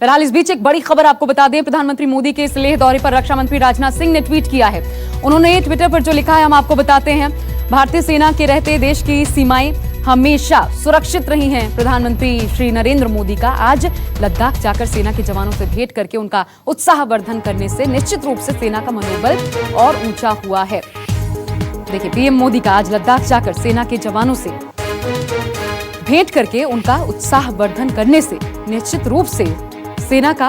फिलहाल इस बीच एक बड़ी खबर आपको बता दें, प्रधानमंत्री मोदी के इस लेह दौरे पर रक्षा मंत्री राजनाथ सिंह ने ट्वीट किया है। उन्होंने ट्विटर पर जो लिखा है हम आपको बताते हैं। भारतीय सेना के रहते देश की सीमाएं हमेशा सुरक्षित रही हैं। प्रधानमंत्री श्री नरेंद्र मोदी का आज लद्दाख जाकर सेना के जवानों से भेंट करके उनका उत्साहवर्धन करने से निश्चित रूप से सेना का मनोबल और ऊंचा हुआ है। देखिए, पीएम मोदी का आज लद्दाख जाकर सेना के जवानों से भेंट करके उनका उत्साहवर्धन करने से निश्चित रूप से सेना का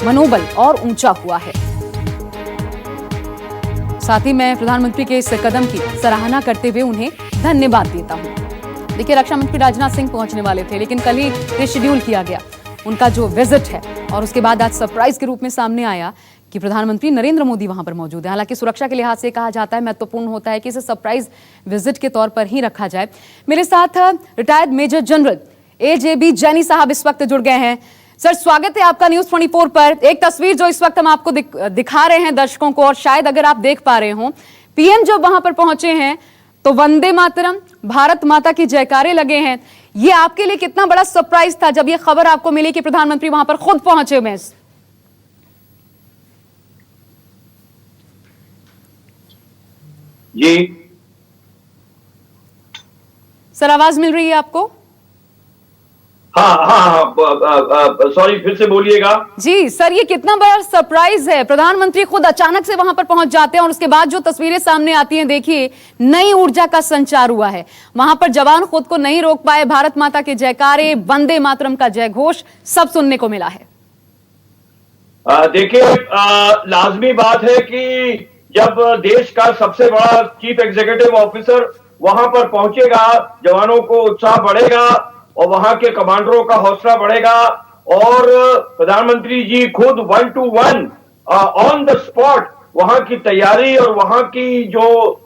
मनोबल और ऊंचा हुआ है। साथ ही मैं प्रधानमंत्री के इस कदम की सराहना करते हुए उन्हें धन्यवाद देता हूं। देखिए, रक्षा मंत्री राजनाथ सिंह पहुंचने वाले थे, लेकिन कल ही रिशेड्यूल किया गया उनका जो विजिट है, और उसके बाद आज सरप्राइज के रूप में सामने आया कि प्रधानमंत्री नरेंद्र मोदी वहां पर मौजूद है। हालांकि सुरक्षा के लिहाज से कहा जाता है, महत्वपूर्ण होता है कि इसे सरप्राइज विजिट के तौर पर ही रखा जाए। मेरे साथ रिटायर्ड मेजर जनरल AJB जैनी साहब इस वक्त जुड़ गए हैं। सर, स्वागत है आपका न्यूज 24 पर। एक तस्वीर जो इस वक्त हम आपको दिखा रहे हैं दर्शकों को, और शायद अगर आप देख पा रहे हो, पीएम जब वहां पर पहुंचे हैं तो वंदे मातरम, भारत माता की जयकारे लगे हैं। ये आपके लिए कितना बड़ा सरप्राइज था जब ये खबर आपको मिली कि प्रधानमंत्री वहां पर खुद पहुंचे हुए हैं? जी सर, आवाज मिल रही है आपको? हाँ, सॉरी, फिर से बोलिएगा। जी सर, ये कितना बड़ा सरप्राइज है। प्रधानमंत्री खुद अचानक से वहां पर पहुंच जाते हैं और उसके बाद जो तस्वीरें सामने आती हैं, देखिए, नई ऊर्जा का संचार हुआ है। वहां पर जवान खुद को नहीं रोक पाए। भारत माता के जयकारे, वंदे मातरम का जय घोष सब सुनने को मिला है। देखिए, लाजमी बात है कि जब देश का सबसे बड़ा चीफ एग्जीक्यूटिव ऑफिसर वहां पर पहुंचेगा, जवानों को उत्साह बढ़ेगा और वहां के कमांडरों का हौसला बढ़ेगा, और प्रधानमंत्री जी खुद 1 to 1 ऑन द स्पॉट वहां की तैयारी और वहां की जो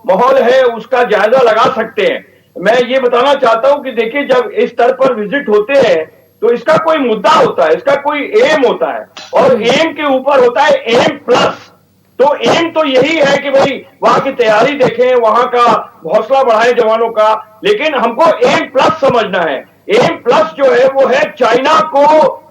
माहौल है उसका जायजा लगा सकते हैं। मैं ये बताना चाहता हूं कि देखिए, जब इस स्तर पर विजिट होते हैं तो इसका कोई मुद्दा होता है, इसका कोई एम होता है, और एम के ऊपर होता है एम प्लस। तो एम तो यही है कि भाई वहां की तैयारी देखें, वहां का हौसला बढ़ाएं जवानों का, लेकिन हमको एम प्लस समझना है। एम प्लस जो है वो है चाइना को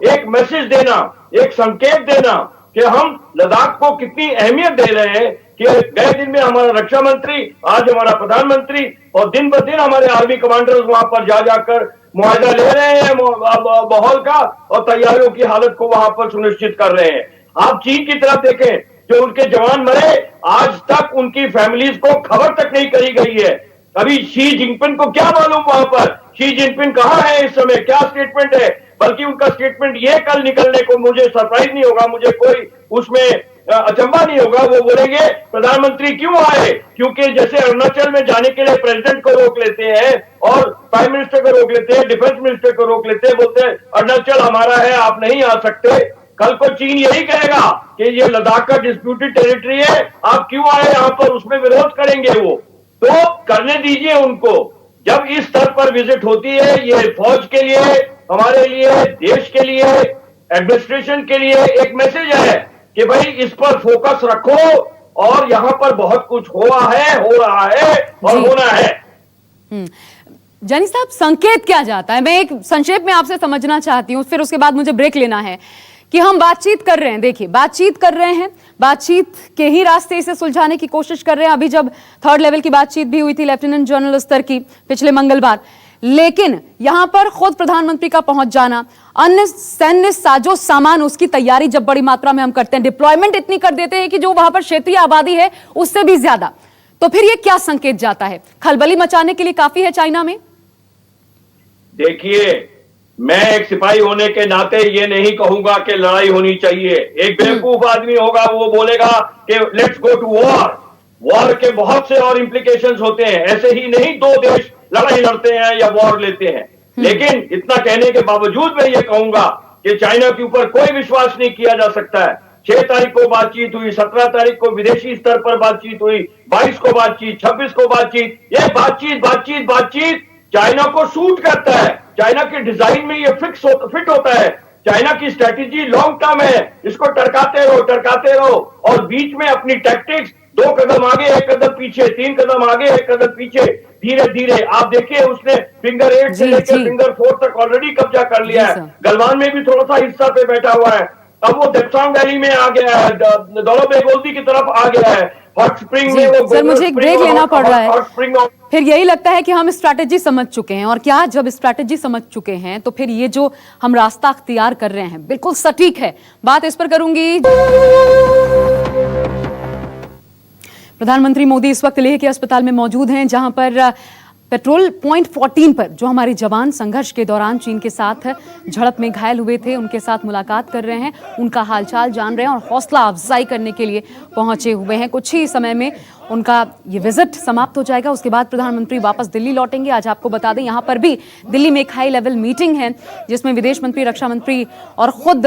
एक मैसेज देना, एक संकेत देना कि हम लद्दाख को कितनी अहमियत दे रहे हैं। कि गए दिन में हमारा रक्षा मंत्री, आज हमारा प्रधानमंत्री, और दिन ब दिन हमारे आर्मी कमांडर्स वहां पर जा जाकर मुआयजा ले रहे हैं माहौल का, और तैयारियों की हालत को वहां पर सुनिश्चित कर रहे हैं। आप चीन की तरफ देखें, जो उनके जवान मरे, आज तक उनकी फैमिलीज को खबर तक नहीं करी गई है। अभी शी जिनपिंग को क्या मालूम वहां पर शी जिनपिंग कहां है इस समय, क्या स्टेटमेंट है? बल्कि उनका स्टेटमेंट ये कल निकलने को मुझे सरप्राइज नहीं होगा, मुझे कोई उसमें अचंभा नहीं होगा। वो बोलेंगे प्रधानमंत्री क्यों आए, क्योंकि जैसे अरुणाचल में जाने के लिए प्रेसिडेंट को रोक लेते हैं और प्राइम मिनिस्टर को रोक लेते हैं, डिफेंस मिनिस्टर को रोक लेते हैं, बोलते हैं अरुणाचल हमारा है, आप नहीं आ सकते। कल को चीन यही कहेगा कि ये लद्दाख का डिस्प्यूटेड टेरिटरी है, आप क्यों आए यहाँ पर, उसमें विरोध करेंगे वो। तो करने दीजिए उनको। जब इस स्तर पर विजिट होती है, ये फौज के लिए, हमारे लिए, देश के लिए, एडमिनिस्ट्रेशन के लिए एक मैसेज है कि भाई इस पर फोकस रखो, और यहां पर बहुत कुछ हुआ है, हो रहा है और होना है। जैनी साहब, संकेत क्या जाता है? मैं एक संक्षेप में आपसे समझना चाहती हूं, फिर उसके बाद मुझे ब्रेक लेना है। कि हम बातचीत कर रहे हैं, देखिए, बातचीत कर रहे हैं, बातचीत के ही रास्ते इसे सुलझाने की कोशिश कर रहे हैं। अभी जब 3rd लेवल की बातचीत भी हुई थी लेफ्टिनेंट जनरल स्तर की पिछले मंगलवार, लेकिन यहां पर खुद प्रधानमंत्री का पहुंच जाना, अन्य सैन्य साजो सामान, उसकी तैयारी जब बड़ी मात्रा में हम करते हैं, डिप्लॉयमेंट इतनी कर देते हैं कि जो वहां पर क्षेत्रीय आबादी है उससे भी ज्यादा, तो फिर ये क्या संकेत जाता है? खलबली मचाने के लिए काफी है चाइना में? देखिए, मैं एक सिपाही होने के नाते ये नहीं कहूंगा कि लड़ाई होनी चाहिए। एक बेवकूफ आदमी होगा, वो बोलेगा कि let's go to war. War के बहुत से और इंप्लीकेशंस होते हैं, ऐसे ही नहीं दो देश लड़ाई लड़ते हैं या वॉर लेते हैं। लेकिन इतना कहने के बावजूद मैं ये कहूंगा कि चाइना के ऊपर कोई विश्वास नहीं किया जा सकता है। 6 तारीख को बातचीत हुई, 17 तारीख को विदेशी स्तर पर बातचीत हुई, 22 को बातचीत, 26 को बातचीत। ये बातचीत चाइना को सूट करता है। चाइना के डिजाइन में ये फिट होता है। चाइना की स्ट्रेटेजी लॉन्ग टर्म है, इसको टरकाते रहो, और बीच में अपनी टैक्टिक्स 2 कदम आगे 1 कदम पीछे, 3 कदम आगे 1 कदम पीछे, धीरे धीरे आप देखिए उसने फिंगर 8 से जी, लेकर जी। फिंगर 4 तक ऑलरेडी कब्जा कर लिया जी, है। सर। गलवान में भी थोड़ा सा हिस्सा पे बैठा हुआ है। अब वो देप्सांग वैली में आ गया है, दौलत बेगोल्दी की तरफ आ गया है। हॉट स्प्रिंग जी में वो सर, मुझे एक ब्रेक लेना पड़ रहा है। हॉट स्प्रिंग फिर यही लगता है कि हम स्ट्रैटेजी समझ चुके हैं, और क्या जब स्ट्रैटेजी समझ चुके हैं तो फिर ये जो हम रास्ता अख्तियार कर रहे हैं बिल्कुल सटीक है। बात इस पर करूंगी। प्रधानमंत्री मोदी इस वक्त लेह के अस्पताल में मौजूद हैं, जहां पर पेट्रोल पॉइंट 14 पर जो हमारे जवान संघर्ष के दौरान चीन के साथ झड़प में घायल हुए थे उनके साथ मुलाकात कर रहे हैं, उनका हालचाल जान रहे हैं और हौसला अफजाई करने के लिए पहुंचे हुए हैं। कुछ ही समय में उनका ये विजिट समाप्त हो जाएगा, उसके बाद प्रधानमंत्री वापस दिल्ली लौटेंगे। आज आपको बता दें यहाँ पर भी दिल्ली में एक हाई लेवल मीटिंग है जिसमें विदेश मंत्री, रक्षा मंत्री और खुद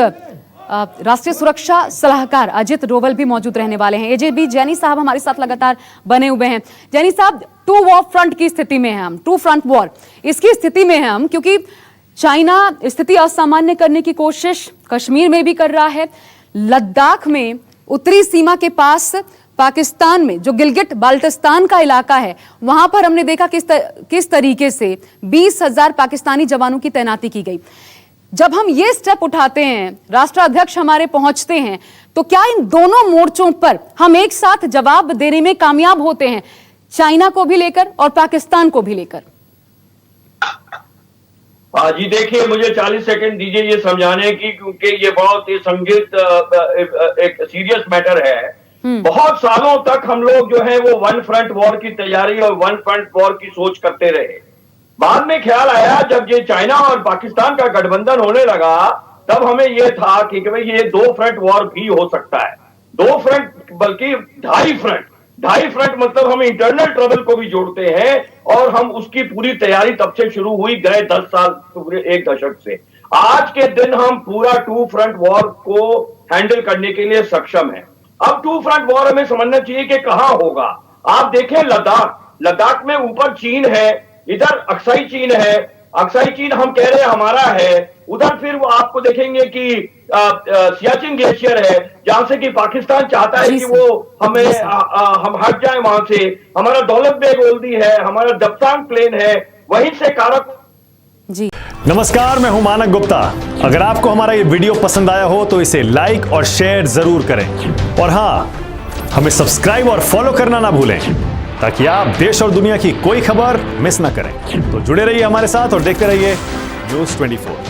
राष्ट्रीय सुरक्षा सलाहकार अजित डोवल भी मौजूद रहने वाले हैं। एजेबी जैनी साहब हमारे साथ लगातार बने हुए हैं। जैनी साहब, टू वॉर फ्रंट की स्थिति में हैं हम, टू फ्रंट वॉर इसकी स्थिति में हैं हम, क्योंकि चाइना स्थिति असामान्य करने की कोशिश कश्मीर में भी कर रहा है। लद्दाख में उत्तरी सीमा के पास पाकिस्तान में जो गिलगिट बाल्टिस्तान का इलाका है वहां पर हमने देखा किस तरीके से 20,000 पाकिस्तानी जवानों की तैनाती की गई। जब हम ये स्टेप उठाते हैं, राष्ट्राध्यक्ष हमारे पहुंचते हैं, तो क्या इन दोनों मोर्चों पर हम एक साथ जवाब देने में कामयाब होते हैं, चाइना को भी लेकर और पाकिस्तान को भी लेकर? जी देखिए, मुझे 40 सेकंड दीजिए ये समझाने की, क्योंकि ये बहुत ही संगीत एक सीरियस मैटर है। बहुत सालों तक हम लोग जो है वो वन फ्रंट वॉर की तैयारी और वन फ्रंट वॉर की सोच करते रहे। बाद में ख्याल आया जब ये चाइना और पाकिस्तान का गठबंधन होने लगा, तब हमें यह था कि भाई ये दो फ्रंट वॉर भी हो सकता है। दो फ्रंट बल्कि ढाई फ्रंट मतलब हम इंटरनल ट्रबल को भी जोड़ते हैं, और हम उसकी पूरी तैयारी तब से शुरू हुई गए 10 साल, पूरे एक दशक से। आज के दिन हम पूरा टू फ्रंट वॉर को हैंडल करने के लिए सक्षम हैं। अब टू फ्रंट वॉर हमें समझना चाहिए कि कहां होगा। आप देखें लद्दाख में ऊपर चीन है, इधर अक्साई चीन है। अक्साई चीन हम कह रहे हैं हमारा है। उधर फिर वो आपको देखेंगे कि सियाचिन ग्लेशियर है, जहां से कि पाकिस्तान चाहता है कि वो हमें हम हट जाए वहां से। हमारा दौलत बेग ओल्दी है, हमारा दप्सांग प्लेन है, वहीं से कारक। जी नमस्कार, मैं हूं मानक गुप्ता। अगर आपको हमारा ये वीडियो पसंद आया हो तो इसे लाइक और शेयर जरूर करें, और हां, हमें सब्सक्राइब और फॉलो करना ना भूलें ताकि आप देश और दुनिया की कोई खबर मिस ना करें। तो जुड़े रहिए हमारे साथ और देखते रहिए न्यूज़ 24।